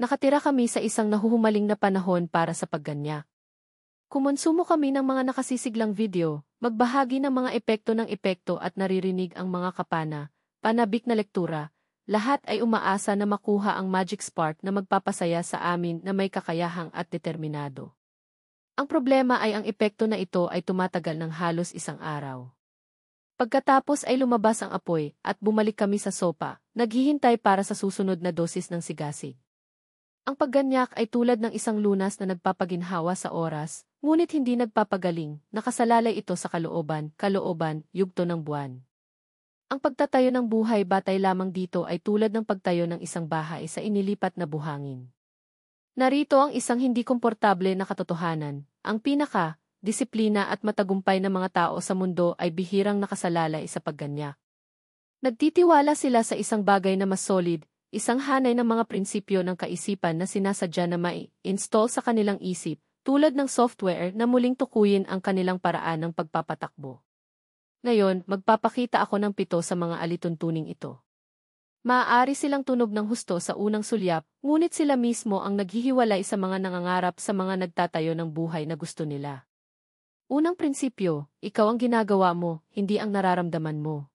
Nakatira kami sa isang nahuhumaling na panahon para sa pagganyak. Kumonsumo kami ng mga nakasisiglang video, magbahagi ng mga epekto at naririnig ang mga kapana, panabik na lektura, lahat ay umaasa na makuha ang magic spark na magpapasaya sa amin na may kakayahang at determinado. Ang problema ay ang epekto na ito ay tumatagal ng halos isang araw. Pagkatapos ay lumabas ang apoy at bumalik kami sa sopa, naghihintay para sa susunod na dosis ng sigasig. Ang pagganyak ay tulad ng isang lunas na nagpapaginhawa sa oras, ngunit hindi nagpapagaling, nakasalalay ito sa kalooban, yugto ng buwan. Ang pagtatayo ng buhay batay lamang dito ay tulad ng pagtayo ng isang bahay sa inilipat na buhangin. Narito ang isang hindi komportable na katotohanan, ang disiplina at matagumpay ng mga tao sa mundo ay bihirang nakasalalay sa pagganyak. Nagtitiwala sila sa isang bagay na mas solid, isang hanay ng mga prinsipyo ng kaisipan na sinasadya na mai-install sa kanilang isip, tulad ng software na muling tukuyin ang kanilang paraan ng pagpapatakbo. Ngayon, magpapakita ako ng 7 sa mga alituntuning ito. Maaari silang tunog ng husto sa unang sulyap, ngunit sila mismo ang naghihiwalay sa mga nangangarap sa mga nagtatayo ng buhay na gusto nila. Unang prinsipyo, ikaw ang ginagawa mo, hindi ang nararamdaman mo.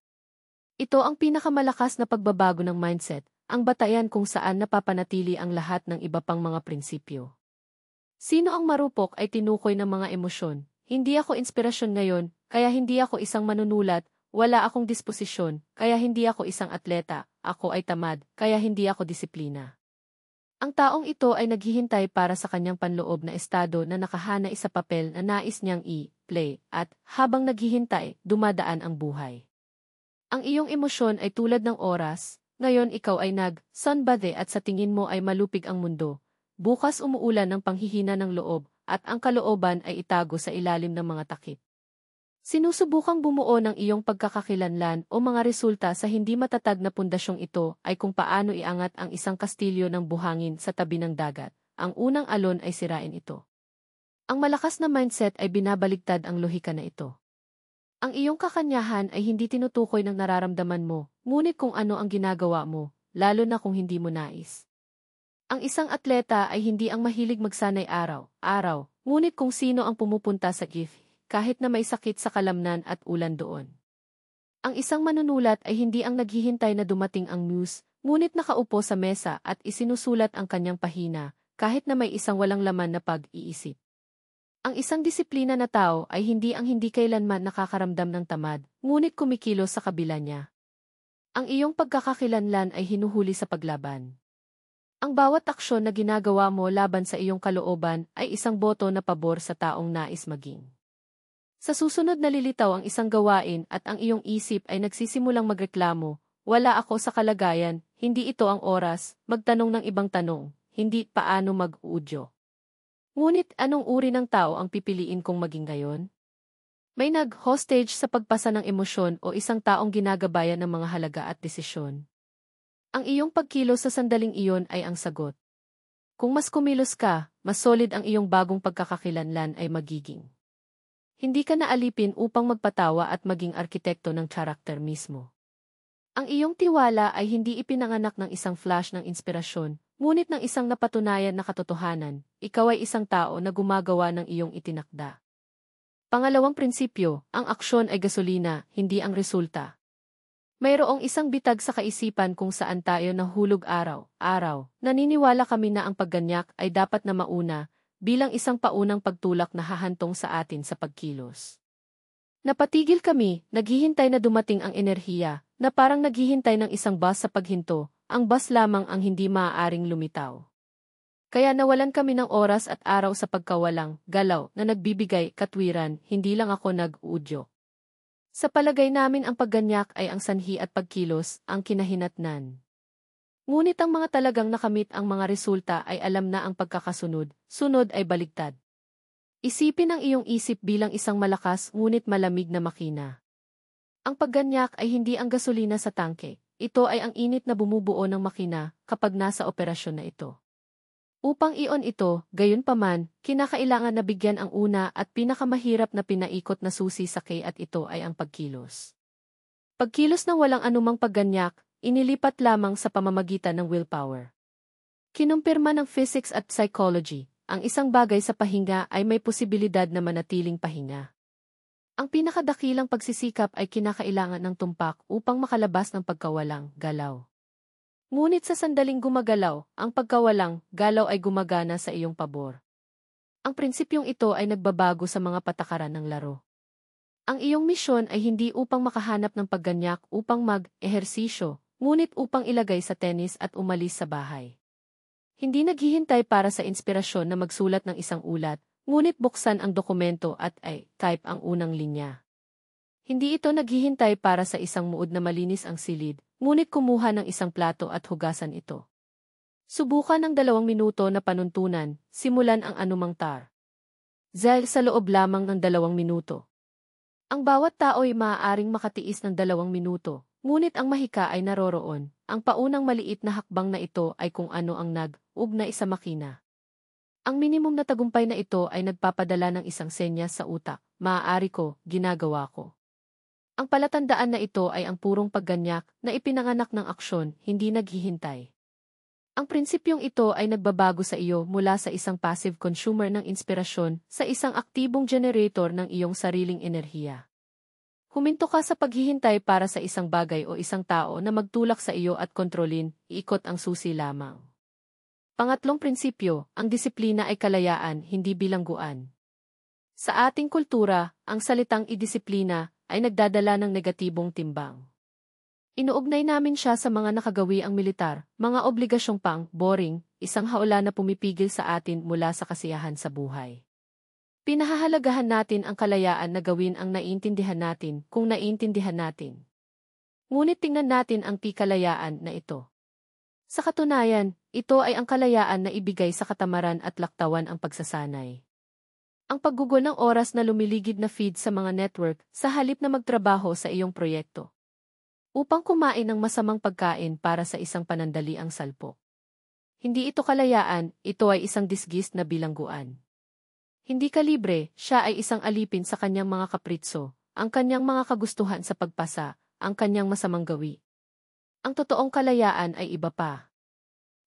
Ito ang pinakamalakas na pagbabago ng mindset, ang batayan kung saan napapanatili ang lahat ng iba pang mga prinsipyo. Sino ang marupok ay tinukoy ng mga emosyon. Hindi ako inspirasyon ngayon, kaya hindi ako isang manunulat, wala akong disposisyon, kaya hindi ako isang atleta, ako ay tamad, kaya hindi ako disiplina. Ang taong ito ay naghihintay para sa kanyang panloob na estado na nakahanay sa papel na nais niyang i-play at habang naghihintay, dumadaan ang buhay. Ang iyong emosyon ay tulad ng oras, ngayon ikaw ay nag-sunbathe at sa tingin mo ay malupig ang mundo. Bukas umuulan ng panghihina ng loob at ang kalooban ay itago sa ilalim ng mga takip. Sinusubukang bumuo ng iyong pagkakakilanlan o mga resulta sa hindi matatag na pundasyong ito ay kung paano iangat ang isang kastilyo ng buhangin sa tabi ng dagat. Ang unang alon ay sirain ito. Ang malakas na mindset ay binabaligtad ang lohika na ito. Ang iyong kakanyahan ay hindi tinutukoy ng nararamdaman mo, ngunit kung ano ang ginagawa mo, lalo na kung hindi mo nais. Ang isang atleta ay hindi ang mahilig magsanay araw-araw, ngunit kung sino ang pumupunta sa GIF, kahit na may sakit sa kalamnan at ulan doon. Ang isang manunulat ay hindi ang naghihintay na dumating ang muse, ngunit nakaupo sa mesa at isinusulat ang kanyang pahina, kahit na may isang walang laman na pag-iisip. Ang isang disiplina na tao ay hindi ang hindi kailanman nakakaramdam ng tamad, ngunit kumikilos sa kabila niya. Ang iyong pagkakakilanlan ay hinuhuli sa paglaban. Ang bawat aksyon na ginagawa mo laban sa iyong kalooban ay isang boto na pabor sa taong nais maging. Sa susunod nalilitaw ang isang gawain at ang iyong isip ay nagsisimulang magreklamo, wala ako sa kalagayan, hindi ito ang oras, magtanong ng ibang tanong, hindi paano mag-uudyo. Ngunit anong uri ng tao ang pipiliin kong maging gayon? May nag-hostage sa pagpasa ng emosyon o isang taong ginagabayan ng mga halaga at desisyon? Ang iyong pagkilos sa sandaling iyon ay ang sagot. Kung mas kumilos ka, mas solid ang iyong bagong pagkakakilanlan ay magiging. Hindi ka naalipin upang magpatawa at maging arkitekto ng karakter mismo. Ang iyong tiwala ay hindi ipinanganak ng isang flash ng inspirasyon, ngunit ng isang napatunayan na katotohanan, ikaw ay isang tao na gumagawa ng iyong itinakda. Pangalawang prinsipyo, ang aksyon ay gasolina, hindi ang resulta. Mayroong isang bitag sa kaisipan kung saan tayo nahulog araw-araw. Naniniwala kami na ang pagganyak ay dapat na mauna, bilang isang paunang pagtulak na hahantong sa atin sa pagkilos. Napatigil kami, naghihintay na dumating ang enerhiya, na parang naghihintay ng isang bus sa paghinto, ang bus lamang ang hindi maaaring lumitaw. Kaya nawalan kami ng oras at araw sa pagkawalang galaw na nagbibigay katwiran, hindi lang ako nag-uudyo. Sa palagay namin ang pagganyak ay ang sanhi at pagkilos, ang kinahinatnan. Ngunit ang mga talagang nakamit ang mga resulta ay alam na ang pagkakasunod, sunod ay baligtad. Isipin ang iyong isip bilang isang malakas ngunit malamig na makina. Ang pagganyak ay hindi ang gasolina sa tangke, ito ay ang init na bumubuo ng makina kapag nasa operasyon na ito. Upang iyon ito, gayunpaman, kinakailangan na bigyan ang una at pinakamahirap na pinaikot na susi sa at ito ay ang pagkilos. Pagkilos na walang anumang pagganyak, inilipat lamang sa pamamagitan ng willpower. Kinumpirma ng physics at psychology, ang isang bagay sa pahinga ay may posibilidad na manatiling pahinga. Ang pinakadakilang pagsisikap ay kinakailangan ng tumpak upang makalabas ng pagkawalang galaw. Ngunit sa sandaling gumagalaw, ang pagkawalang galaw ay gumagana sa iyong pabor. Ang prinsipyong ito ay nagbabago sa mga patakaran ng laro. Ang iyong misyon ay hindi upang makahanap ng pagganyak upang mag-ehersisyo, ngunit upang ilagay sa tennis at umalis sa bahay. Hindi naghihintay para sa inspirasyon na magsulat ng isang ulat, ngunit buksan ang dokumento at type ang unang linya. Hindi ito naghihintay para sa isang muod na malinis ang silid, ngunit kumuha ng isang plato at hugasan ito. Subukan ng 2 minuto na panuntunan, simulan ang anumang zel sa loob lamang ng 2 minuto. Ang bawat tao ay maaaring makatiis ng 2 minuto, ngunit ang mahika ay naroroon. Ang paunang maliit na hakbang na ito ay kung ano ang nag-ugnay sa makina. Ang minimum na tagumpay na ito ay nagpapadala ng isang senyas sa utak, maaari ko, ginagawa ko. Ang palatandaan na ito ay ang purong pagganyak na ipinanganak ng aksyon, hindi naghihintay. Ang prinsipyong ito ay nagbabago sa iyo mula sa isang passive consumer ng inspirasyon sa isang aktibong generator ng iyong sariling enerhiya. Huminto ka sa paghihintay para sa isang bagay o isang tao na magtulak sa iyo at kontrolin, iikot ang susi lamang. Pangatlong prinsipyo, ang disiplina ay kalayaan, hindi bilangguan. Sa ating kultura, ang salitang idisiplina ay nagdadala ng negatibong timbang. Inuugnay namin siya sa mga nakagawi ang militar, mga obligasyong boring, isang hawla na pumipigil sa atin mula sa kasiyahan sa buhay. Pinahahalagahan natin ang kalayaan na gawin ang naiintindihan natin kung naiintindihan natin. Ngunit tingnan natin ang kalayaan na ito. Sa katunayan, ito ay ang kalayaan na ibigay sa katamaran at laktawan ang pagsasanay. Ang paggugol ng oras na lumiligid na feed sa mga network sa halip na magtrabaho sa iyong proyekto. Upang kumain ng masamang pagkain para sa isang panandaliang salpo. Hindi ito kalayaan, ito ay isang disgist na bilangguan. Hindi ka libre, siya ay isang alipin sa kanyang mga kapritso, ang kanyang mga kagustuhan sa pagpasa, ang kanyang masamang gawi. Ang totoong kalayaan ay iba pa.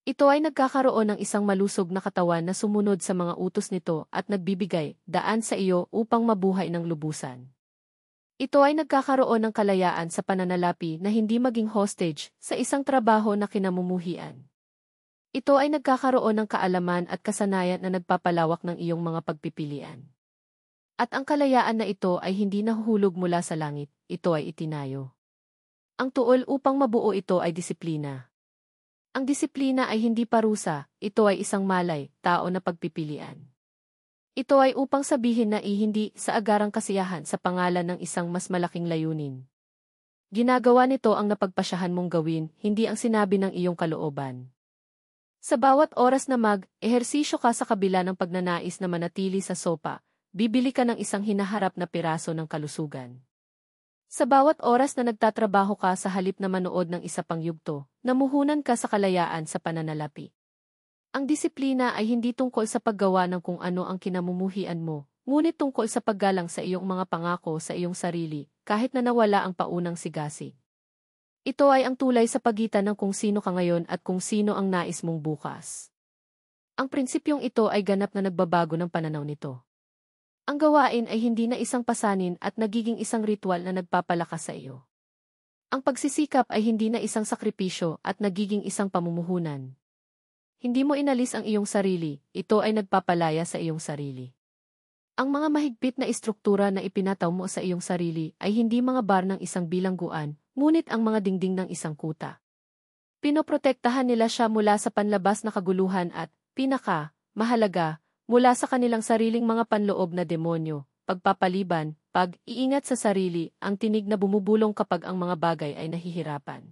Ito ay nagkakaroon ng isang malusog na katawan na sumunod sa mga utos nito at nagbibigay daan sa iyo upang mabuhay ng lubusan. Ito ay nagkakaroon ng kalayaan sa pananalapi na hindi maging hostage sa isang trabaho na kinamumuhian. Ito ay nagkakaroon ng kaalaman at kasanayan na nagpapalawak ng iyong mga pagpipilian. At ang kalayaan na ito ay hindi nahuhulog mula sa langit, ito ay itinayo. Ang tuol upang mabuo ito ay disiplina. Ang disiplina ay hindi parusa, ito ay isang malay, tao na pagpipilian. Ito ay upang sabihin na hindi sa agarang kasiyahan sa pangalan ng isang mas malaking layunin. Ginagawa nito ang napagpasyahan mong gawin, hindi ang sinabi ng iyong kalooban. Sa bawat oras na mag-ehersisyo ka sa kabila ng pagnanais na manatili sa sopa, bibili ka ng isang hinaharap na piraso ng kalusugan. Sa bawat oras na nagtatrabaho ka sa halip na manood ng isa pang yugto, namuhunan ka sa kalayaan sa pananalapi. Ang disiplina ay hindi tungkol sa paggawa ng kung ano ang kinamumuhian mo, ngunit tungkol sa paggalang sa iyong mga pangako sa iyong sarili, kahit na nawala ang paunang sigasig. Ito ay ang tulay sa pagitan ng kung sino ka ngayon at kung sino ang nais mong bukas. Ang prinsipyong ito ay ganap na nagbabago ng pananaw nito. Ang gawain ay hindi na isang pasanin at nagiging isang ritual na nagpapalakas sa iyo. Ang pagsisikap ay hindi na isang sakripisyo at nagiging isang pamumuhunan. Hindi mo inalis ang iyong sarili, ito ay nagpapalaya sa iyong sarili. Ang mga mahigpit na istruktura na ipinataw mo sa iyong sarili ay hindi mga bar ng isang bilangguan, ngunit ang mga dingding ng isang kuta. Pinoprotektahan nila siya mula sa panlabas na kaguluhan at, mahalaga, mula sa kanilang sariling mga panloob na demonyo, pagpapaliban, pag-iingat sa sarili, ang tinig na bumubulong kapag ang mga bagay ay nahihirapan.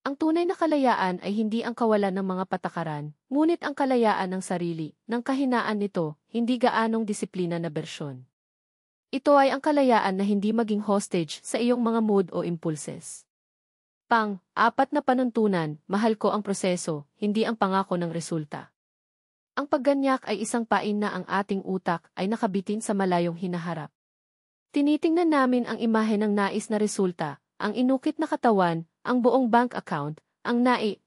Ang tunay na kalayaan ay hindi ang kawalan ng mga patakaran, ngunit ang kalayaan ng sarili, ng kahinaan nito, hindi gaanong disiplina na bersyon. Ito ay ang kalayaan na hindi maging hostage sa iyong mga mood o impulses. Pang-apat na panuntunan, mahal ko ang proseso, hindi ang pangako ng resulta. Ang pagganyak ay isang pain na ang ating utak ay nakabitin sa malayong hinaharap. Tinitingnan namin ang imahe ng nais na resulta, ang inukit na katawan, ang buong bank account, ang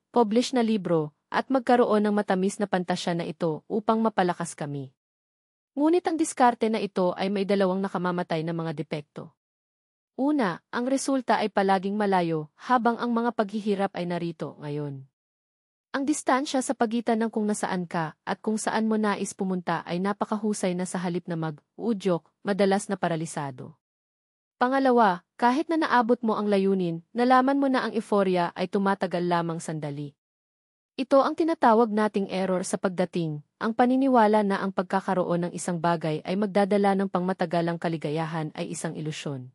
publish na libro, at magkaroon ng matamis na pantasya na ito upang mapalakas kami. Ngunit ang diskarte na ito ay may dalawang nakamamatay na mga depekto. Una, ang resulta ay palaging malayo habang ang mga paghihirap ay narito ngayon. Ang distansya sa pagitan ng kung nasaan ka at kung saan mo nais pumunta ay napakahusay na sa halip na mag-udyok, madalas na paralisado. Pangalawa, kahit na naabot mo ang layunin, nalaman mo na ang euforya ay tumatagal lamang sandali. Ito ang tinatawag nating error sa pagdating, ang paniniwala na ang pagkakaroon ng isang bagay ay magdadala ng pangmatagalang kaligayahan ay isang ilusyon.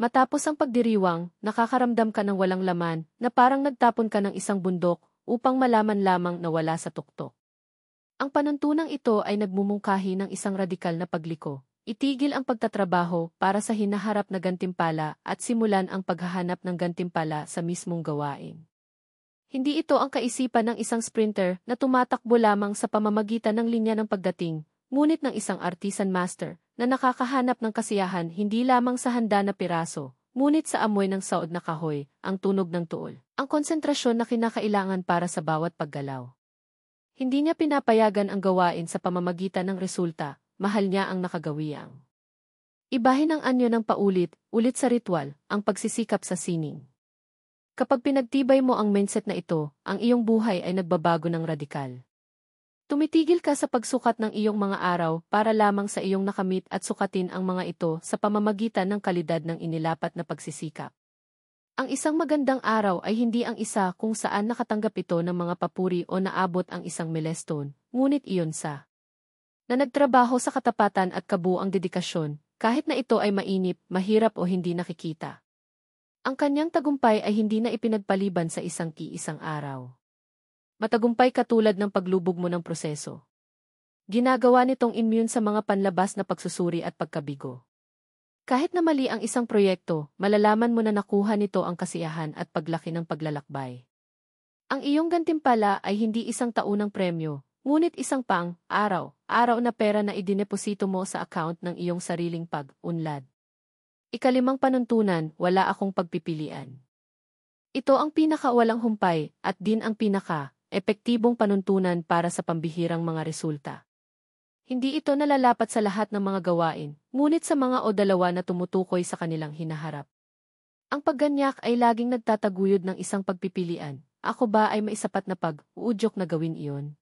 Matapos ang pagdiriwang, nakakaramdam ka ng walang laman na parang nagtapon ka ng isang bundok upang malaman lamang na wala sa tuktok. Ang panuntunang ito ay nagmumungkahi ng isang radikal na pagliko. Itigil ang pagtatrabaho para sa hinaharap na gantimpala at simulan ang paghahanap ng gantimpala sa mismong gawain. Hindi ito ang kaisipan ng isang sprinter na tumatakbo lamang sa pamamagitan ng linya ng pagdating, ngunit ng isang artisan master na nakakahanap ng kasiyahan hindi lamang sa handa na piraso, ngunit sa amoy ng saod na kahoy, ang tunog ng tuol, ang konsentrasyon na kinakailangan para sa bawat paggalaw. Hindi niya pinapayagan ang gawain sa pamamagitan ng resulta. Mahal niya ang nakagawiang. Ibahin ang anyo ng paulit-ulit sa ritual, ang pagsisikap sa sining. Kapag pinagtibay mo ang mindset na ito, ang iyong buhay ay nagbabago ng radikal. Tumitigil ka sa pagsukat ng iyong mga araw para lamang sa iyong nakamit at sukatin ang mga ito sa pamamagitan ng kalidad ng inilapat na pagsisikap. Ang isang magandang araw ay hindi ang isa kung saan nakatanggap ito ng mga papuri o naabot ang isang milestone, ngunit iyon na nagtrabaho sa katapatan at kabuuang dedikasyon, kahit na ito ay mainip, mahirap o hindi nakikita. Ang kanyang tagumpay ay hindi na ipinagpaliban sa isang araw. Matagumpay katulad ng paglubog mo ng proseso. Ginagawa nitong immune sa mga panlabas na pagsusuri at pagkabigo. Kahit na mali ang isang proyekto, malalaman mo na nakuha nito ang kasiyahan at paglaki ng paglalakbay. Ang iyong gantimpala ay hindi isang taunang premyo, ngunit isang araw na pera na idineposito mo sa account ng iyong sariling pag-unlad. Ikalimang panuntunan, wala akong pagpipilian. Ito ang pinakawalang humpay at din ang pinaka-epektibong panuntunan para sa pambihirang mga resulta. Hindi ito nalalapat sa lahat ng mga gawain, ngunit sa mga o dalawa na tumutukoy sa kanilang hinaharap. Ang pagganyak ay laging nagtataguyod ng isang pagpipilian. Ako ba ay maisapat na pag-uudyok na gawin iyon?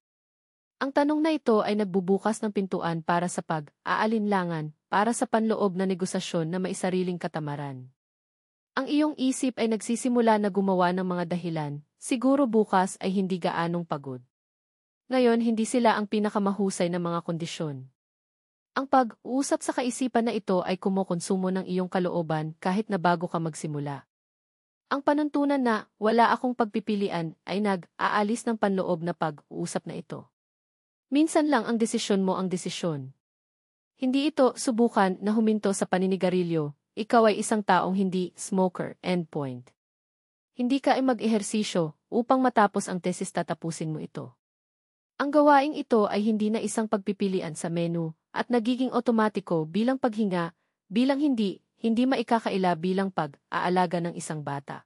Ang tanong na ito ay nagbubukas ng pintuan para sa pag-aalinlangan, para sa panloob na negosasyon na may sariling katamaran. Ang iyong isip ay nagsisimula na gumawa ng mga dahilan, siguro bukas ay hindi gaanong pagod. Ngayon hindi sila ang pinakamahusay na mga kondisyon. Ang pag-uusap sa kaisipan na ito ay kumukonsumo ng iyong kalooban kahit na bago ka magsimula. Ang panuntunan na wala akong pagpipilian ay nag-aalis ng panloob na pag-uusap na ito. Minsan lang ang desisyon mo ang desisyon. Hindi ito subukan na huminto sa paninigarilyo, ikaw ay isang taong hindi smoker, endpoint. Hindi ka ay mag-ehersisyo upang matapos ang tesis tatapusin mo ito. Ang gawaing ito ay hindi na isang pagpipilian sa menu at nagiging otomatiko bilang paghinga, bilang hindi maikakaila bilang pag-aalaga ng isang bata.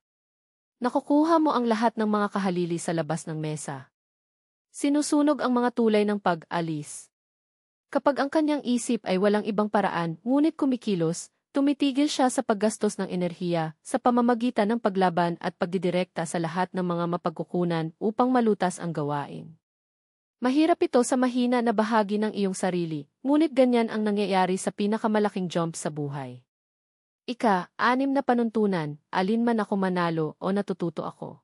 Nakukuha mo ang lahat ng mga kahalili sa labas ng mesa. Sinusunog ang mga tulay ng pag-alis. Kapag ang kanyang isip ay walang ibang paraan, ngunit kumikilos, tumitigil siya sa paggastos ng enerhiya sa pamamagitan ng paglaban at pagdidirekta sa lahat ng mga mapagkukunan upang malutas ang gawain. Mahirap ito sa mahina na bahagi ng iyong sarili, ngunit ganyan ang nangyayari sa pinakamalaking jump sa buhay. Ika-6 na panuntunan, alin man ako manalo o natututo ako.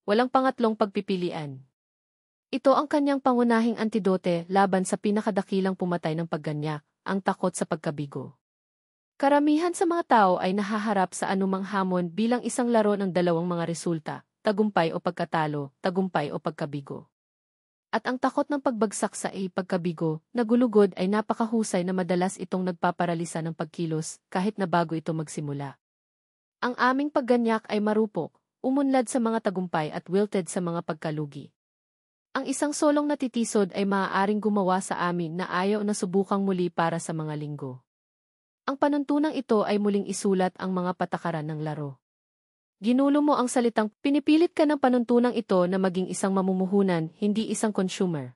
Walang pangatlong pagpipilian. Ito ang kanyang pangunahing antidote laban sa pinakadakilang pumatay ng pagganyak, ang takot sa pagkabigo. Karamihan sa mga tao ay nahaharap sa anumang hamon bilang isang laro ng dalawang mga resulta, tagumpay o pagkatalo, tagumpay o pagkabigo. At ang takot ng pagbagsak sa pagkabigo, nagulugod ay napakahusay na madalas itong nagpaparalisa ng pagkilos kahit na bago ito magsimula. Ang aming pagganyak ay marupok, umunlad sa mga tagumpay at wilted sa mga pagkalugi. Ang isang solong natitisod ay maaaring gumawa sa amin na ayaw na subukang muli para sa mga linggo. Ang panuntunang ito ay muling isulat ang mga patakaran ng laro. Ginulo mo ang salitang pinipilit ka ng panuntunang ito na maging isang mamumuhunan, hindi isang consumer.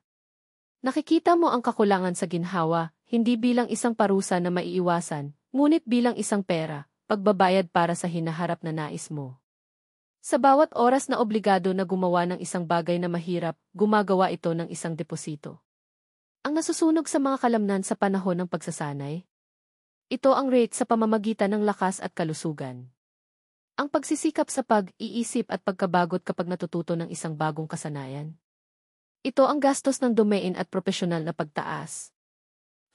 Nakikita mo ang kakulangan sa ginhawa, hindi bilang isang parusa na maiiwasan, ngunit bilang isang pera, pagbabayad para sa hinaharap na nais mo. Sa bawat oras na obligado na gumawa ng isang bagay na mahirap, gumagawa ito ng isang deposito. Ang nasusunog sa mga kalamnan sa panahon ng pagsasanay? Ito ang rate sa pamamagitan ng lakas at kalusugan. Ang pagsisikap sa pag-iisip at pagkabagot kapag natututo ng isang bagong kasanayan. Ito ang gastos ng domain at profesional na pagtaas.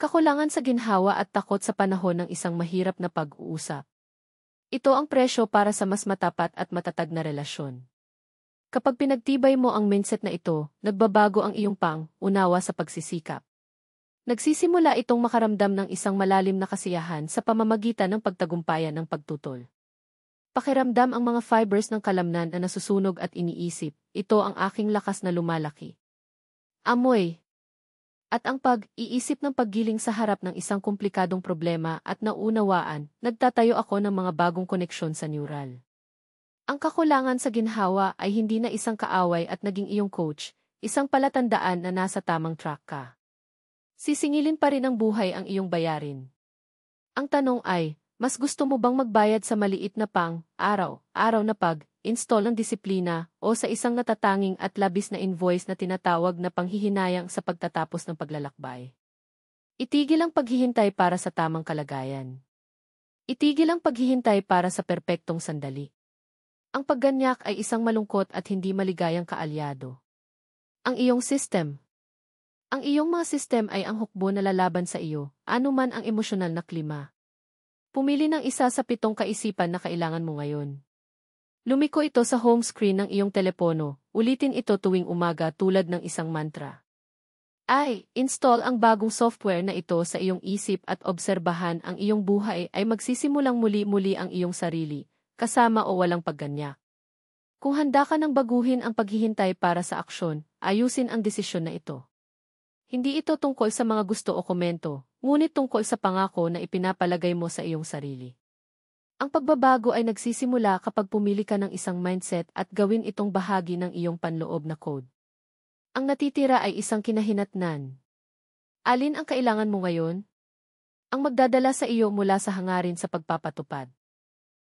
Kakulangan sa ginhawa at takot sa panahon ng isang mahirap na pag-uusap. Ito ang presyo para sa mas matapat at matatag na relasyon. Kapag pinagtibay mo ang mindset na ito, nagbabago ang iyong pang-unawa sa pagsisikap. Nagsisimula itong makaramdam ng isang malalim na kasiyahan sa pamamagitan ng pagtagumpayan ng pagtutol. Pakiramdam ang mga fibers ng kalamnan na nasusunog at iniisip, ito ang aking lakas na lumalaki. Amoy. At ang pag-iisip ng paggiling sa harap ng isang komplikadong problema at naunawaan, nagtatayo ako ng mga bagong koneksyon sa neural. Ang kakulangan sa ginhawa ay hindi na isang kaaway at naging iyong coach, isang palatandaan na nasa tamang track ka. Sisingilin pa rin ng buhay ang iyong bayarin. Ang tanong ay, mas gusto mo bang magbayad sa maliit na araw na pag-install ng disiplina o sa isang natatanging at labis na invoice na tinatawag na panghihinayang sa pagtatapos ng paglalakbay? Itigil ang paghihintay para sa tamang kalagayan. Itigil ang paghihintay para sa perpektong sandali. Ang pagganyak ay isang malungkot at hindi maligayang kaalyado. Ang iyong system. Ang iyong mga system ay ang hukbo na lalaban sa iyo, anuman ang emosyonal na klima. Pumili ng isa sa 7 kaisipan na kailangan mo ngayon. Lumiko ito sa home screen ng iyong telepono, ulitin ito tuwing umaga tulad ng isang mantra. Install ang bagong software na ito sa iyong isip at obserbahan ang iyong buhay ay magsisimulang muli-muli ang iyong sarili, kasama o walang pagganyak. Kung handa ka ng baguhin ang paghihintay para sa aksyon, ayusin ang desisyon na ito. Hindi ito tungkol sa mga gusto o komento, ngunit tungkol sa pangako na ipinapalagay mo sa iyong sarili. Ang pagbabago ay nagsisimula kapag pumili ka ng isang mindset at gawin itong bahagi ng iyong panloob na code. Ang natitira ay isang kinahinatnan. Alin ang kailangan mo ngayon? Ang magdadala sa iyo mula sa hangarin sa pagpapatupad.